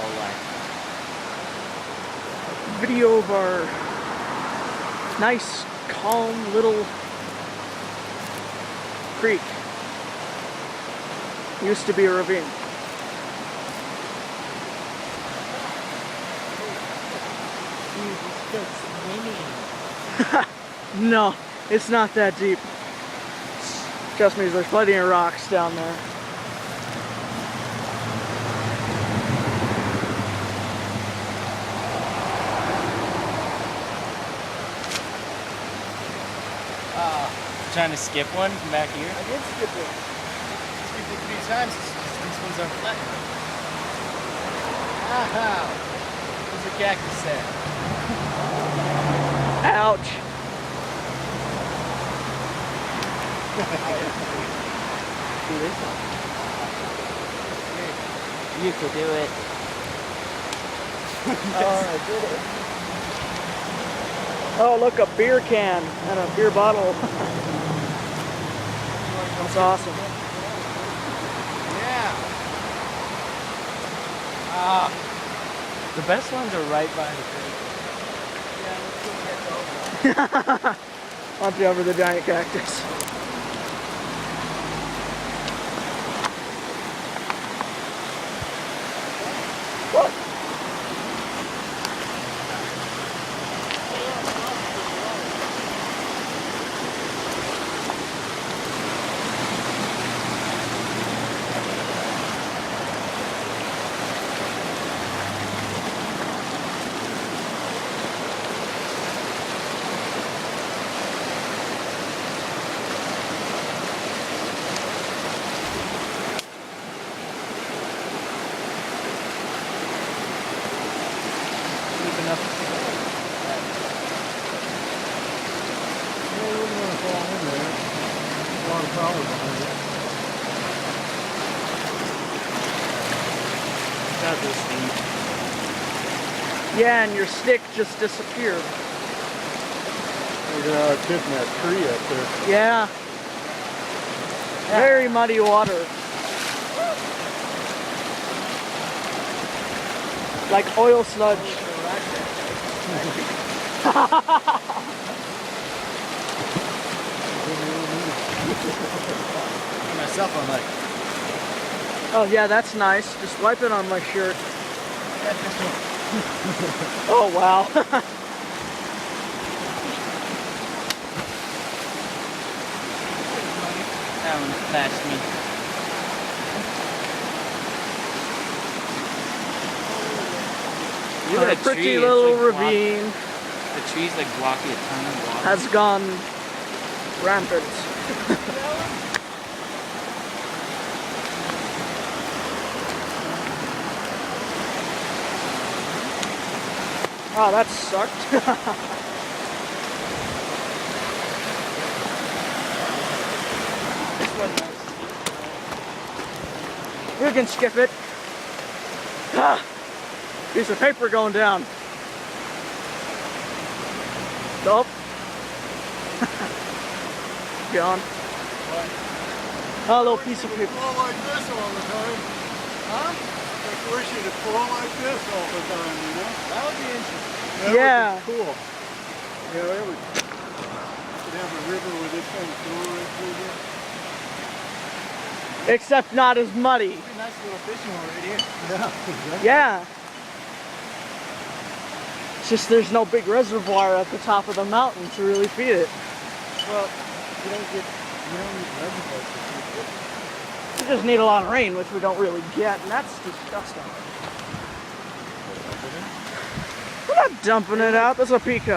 whole life. Video of our nice, calm little creek. Used to be a ravine. Dude, you're still swimming. No, it's not that deep. Trust me, there's plenty of rocks down there. Trying to skip one from back here? I did skip it. Skipped it 3 times. These ones are flat. Ow! There's a cactus set. Ouch. Do this one. You could do it. I did it. Oh, look, a beer can and a beer bottle. That's awesome. Yeah. The best ones are right by the creek. Yeah, let's go get those. I'll jump over the giant cactus. What? Not this deep. Yeah, and your stick just disappeared. Look at how it's hitting that tree up there. Yeah. Very muddy water. Like oil sludge. Myself, I'm like, Oh yeah, that's nice. Just wipe it on my shirt. Oh wow. that one flashed me. Look A at that pretty tree. little It's like ravine The tree's like blocking a ton of water. has gone rampant. Oh, that sucked. You can skip it. Ah, piece of paper going down. Nope. Gone. Oh, a little piece of paper. Fall like this all the time. Huh? I wish you'd fall like this all the time, you know? That would be interesting. That Yeah. would be cool. Yeah, that would. You'd have a river with this kind of going right through there. Except not as muddy. It'd be a nice little fishing hole right here. Yeah, exactly. Yeah. It's just there's no big reservoir at the top of the mountain to really feed it. Well, you don't need reservoirs to feed it. We just need a lot of rain, which we don't really get, and that's disgusting. We're not dumping it out. That's a peacock.